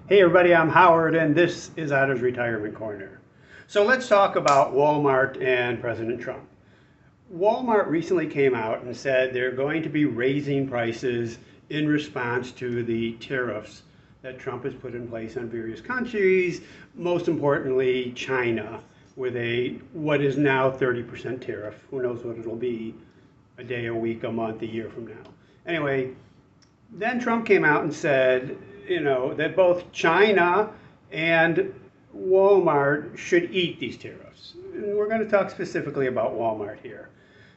Hey everybody, I'm Howard and this is Otto's Retirement Corner. So let's talk about Walmart and President Trump. Walmart recently came out and said they're going to be raising prices in response to the tariffs that Trump has put in place on various countries, most importantly China, with a what is now 30% tariff. Who knows what it'll be a day, a week, a month, a year from now. Anyway, then Trump came out and said, that both China and Walmart should eat these tariffs. And we're going to talk specifically about Walmart here.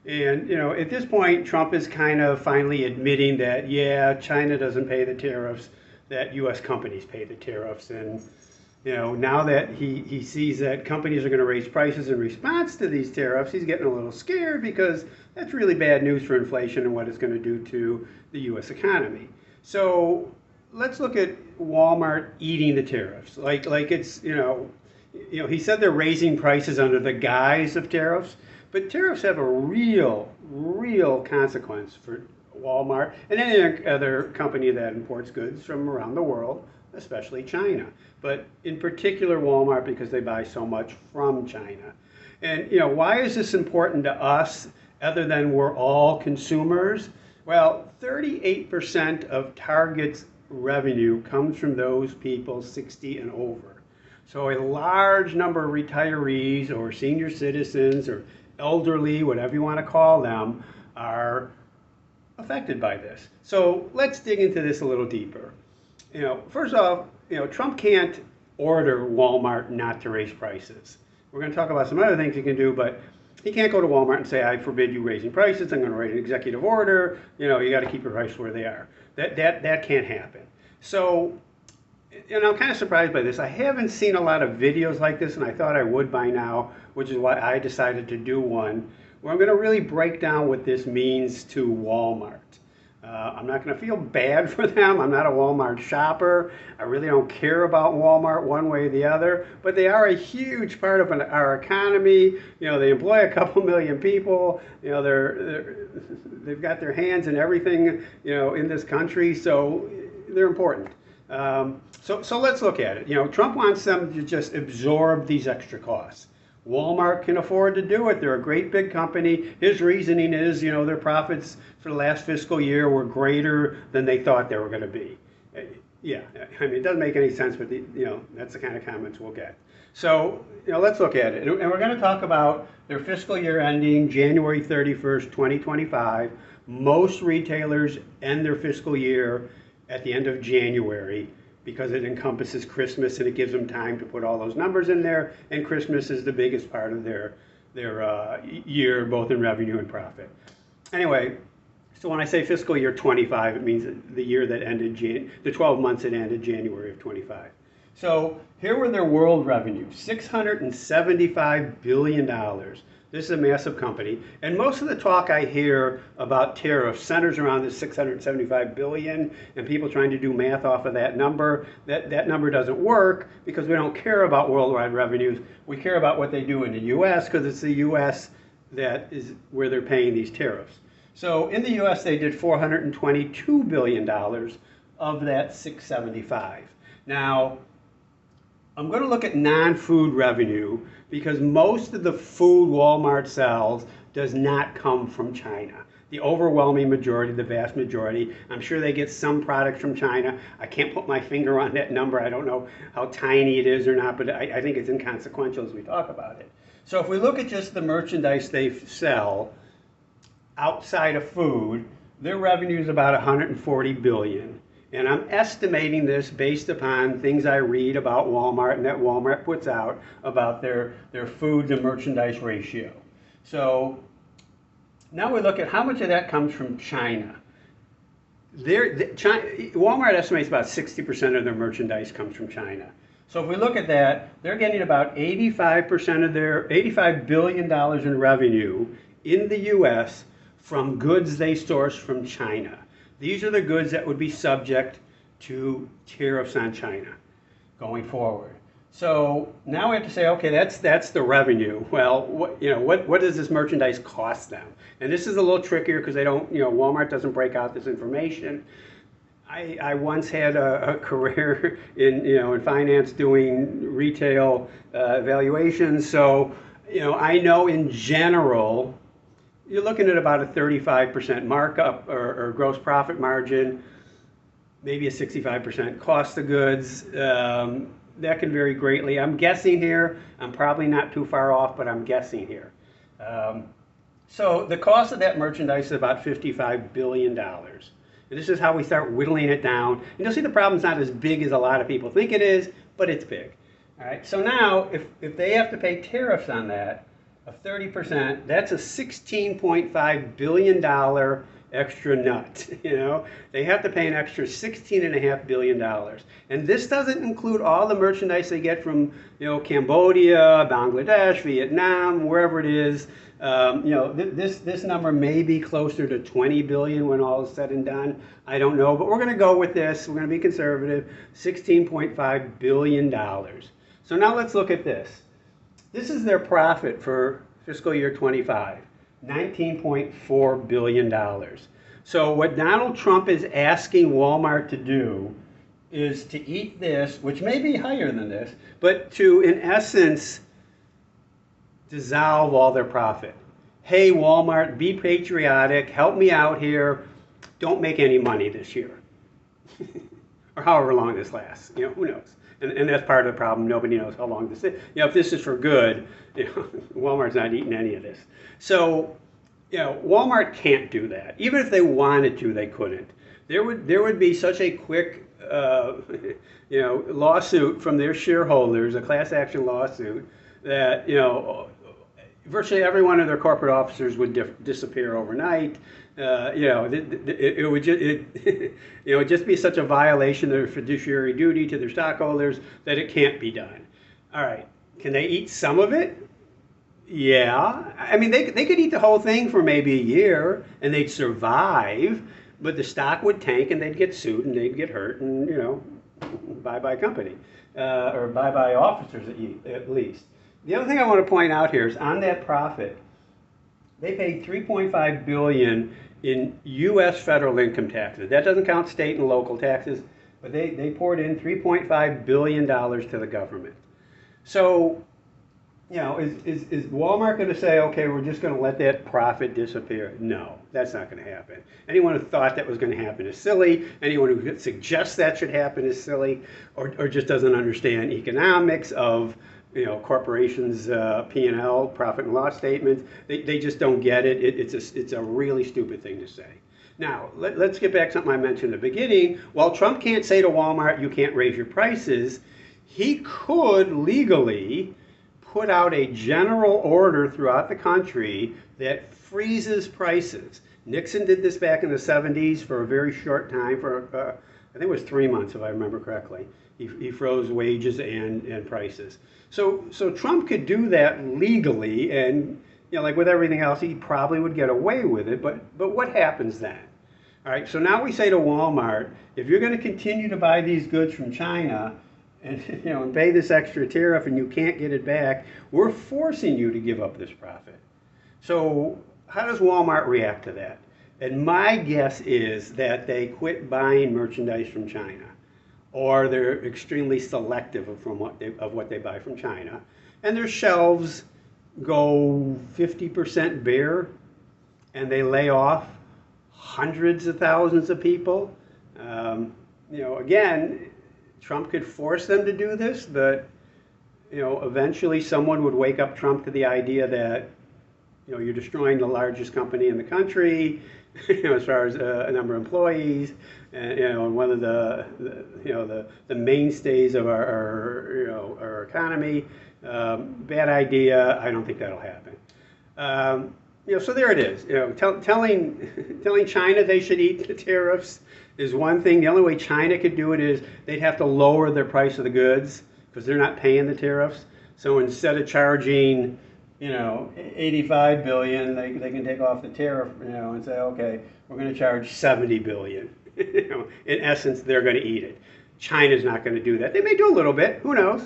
And, at this point, Trump is kind of finally admitting that, yeah, China doesn't pay the tariffs, that U.S. companies pay the tariffs. And, now that he sees that companies are going to raise prices in response to these tariffs, he's getting a little scared because that's really bad news for inflation and what it's going to do to the U.S. economy. So let's look at Walmart eating the tariffs. Like it's, he said they're raising prices under the guise of tariffs, but tariffs have a real consequence for Walmart and any other company that imports goods from around the world, especially China. But in particular Walmart because they buy so much from China. And why is this important to us other than we're all consumers? Well, 38% of Target's revenue comes from those people 60 and over. So a large number of retirees or senior citizens or elderly, whatever you want to call them, are affected by this. So let's dig into this a little deeper. First off, Trump can't order Walmart not to raise prices. We're going to talk about some other things he can do, but he can't go to Walmart and say, I forbid you raising prices. I'm going to write an executive order. You got to keep your prices where they are. That can't happen. So, I'm kind of surprised by this. I haven't seen a lot of videos like this, and I thought I would by now, which is why I decided to do one, where I'm going to really break down what this means to Walmart. I'm not going to feel bad for them. I'm not a Walmart shopper. I really don't care about Walmart one way or the other, but they are a huge part of our economy. They employ a couple million people. They've got their hands in everything, in this country, so they're important. So let's look at it. Trump wants them to just absorb these extra costs. Walmart can afford to do it. They're a great big company. His reasoning is, their profits for the last fiscal year were greater than they thought they were going to be. Yeah, it doesn't make any sense, but that's the kind of comments we'll get. So, let's look at it. And we're going to talk about their fiscal year ending January 31st, 2025. Most retailers end their fiscal year at the end of January, because it encompasses Christmas and it gives them time to put all those numbers in there. And Christmas is the biggest part of their year, both in revenue and profit. Anyway, so when I say fiscal year 25, it means the year that ended, the 12 months that ended January of 25. So here were their world revenues, $675 billion. This is a massive company, and most of the talk I hear about tariffs centers around this $675 billion and people trying to do math off of that number. That number doesn't work because we don't care about worldwide revenues. We care about what they do in the U.S. because it's the U.S. that is where they're paying these tariffs. So in the U.S. they did $422 billion of that 675. Now, I'm going to look at non-food revenue because most of the food Walmart sells does not come from China. The overwhelming majority, the vast majority, I'm sure they get some products from China. I can't put my finger on that number. I don't know how tiny it is or not, but I think it's inconsequential as we talk about it. So if we look at just the merchandise they sell outside of food, their revenue is about $140 billion. And I'm estimating this based upon things I read about Walmart and that Walmart puts out about their food to merchandise ratio. So now we look at how much of that comes from China. Walmart estimates about 60% of their merchandise comes from China. So if we look at that, they're getting about 85% of their $85 billion in revenue in the U.S. from goods they source from China. These are the goods that would be subject to tariffs on China going forward. So now we have to say, okay, that's the revenue. Well, what does this merchandise cost them? And this is a little trickier because they don't, Walmart doesn't break out this information. I once had a career in finance doing retail valuations, so I know in general you're looking at about a 35% markup or gross profit margin, maybe a 65% cost of goods. That can vary greatly. I'm guessing here. I'm probably not too far off, but I'm guessing here. Um, so the cost of that merchandise is about $55 billion. And this is how we start whittling it down. And you'll see the problem's not as big as a lot of people think it is, but it's big. All right. So now, if they have to pay tariffs on that of 30%, that's a $16.5 billion extra nut. They have to pay an extra $16.5 billion. And this doesn't include all the merchandise they get from Cambodia, Bangladesh, Vietnam, wherever it is. This number may be closer to 20 billion when all is said and done. I don't know, but we're going to go with this. We're going to be conservative. $16.5 billion. So now let's look at this. This is their profit for fiscal year 25, $19.4 billion. So what Donald Trump is asking Walmart to do is to eat this, which may be higher than this, but to, in essence, dissolve all their profit. Hey, Walmart, be patriotic. Help me out here. Don't make any money this year. Or however long this lasts. Who knows? And that's part of the problem. Nobody knows how long this is. If this is for good, Walmart's not eating any of this. So, Walmart can't do that. Even if they wanted to, they couldn't. There would be such a quick, lawsuit from their shareholders, a class action lawsuit, that virtually every one of their corporate officers would disappear overnight. It would just be such a violation of their fiduciary duty to their stockholders that it can't be done. All right, can they eat some of it? Yeah, I mean they could eat the whole thing for maybe a year and they'd survive, but the stock would tank and they'd get sued and they'd get hurt and bye-bye company or bye-bye officers at least. The other thing I want to point out here is on that profit, they paid $3.5 billion in U.S. federal income taxes. That doesn't count state and local taxes, but they poured in $3.5 billion to the government. So, is Walmart going to say, okay, we're just going to let that profit disappear? No, that's not going to happen. Anyone who thought that was going to happen is silly. Anyone who suggests that should happen is silly, or just doesn't understand economics of corporations' P&L, profit and loss statements. They just don't get it. It's a really stupid thing to say. Now, let's get back to something I mentioned at the beginning. While Trump can't say to Walmart, you can't raise your prices, he could legally put out a general order throughout the country that freezes prices. Nixon did this back in the 70s for a very short time, for I think it was 3 months if I remember correctly. He froze wages and prices. So Trump could do that legally, and like with everything else, he probably would get away with it. But what happens then? All right. So now we say to Walmart, if you're going to continue to buy these goods from China, and and pay this extra tariff, and you can't get it back, we're forcing you to give up this profit. So how does Walmart react to that? And my guess is that they quit buying merchandise from China, or they're extremely selective of what they buy from China, and their shelves go 50% bare, and they lay off hundreds of thousands of people. Again, Trump could force them to do this, but eventually someone would wake up Trump to the idea that you're destroying the largest company in the country, as far as a number of employees, and one of the mainstays of our economy. Bad idea. I don't think that'll happen. So there it is. Telling China they should eat the tariffs is one thing. The only way China could do it is they'd have to lower their price of the goods because they're not paying the tariffs. So instead of charging, 85 billion, they can take off the tariff, and say, okay, we're going to charge 70 billion. In essence, they're going to eat it. China's not going to do that. They may do a little bit. Who knows?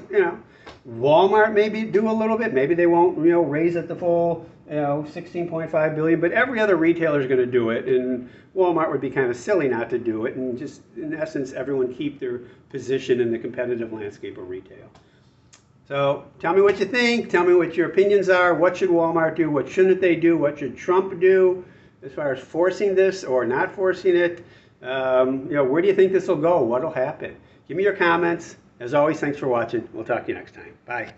Walmart maybe do a little bit. Maybe they won't, raise it the full 16.5 billion, but every other retailer is going to do it, and Walmart would be kind of silly not to do it, and just in essence, everyone keep their position in the competitive landscape of retail. So tell me what you think. Tell me what your opinions are. What should Walmart do? What shouldn't they do? What should Trump do as far as forcing this or not forcing it? Where do you think this will go? What will happen? Give me your comments. As always, thanks for watching. We'll talk to you next time. Bye.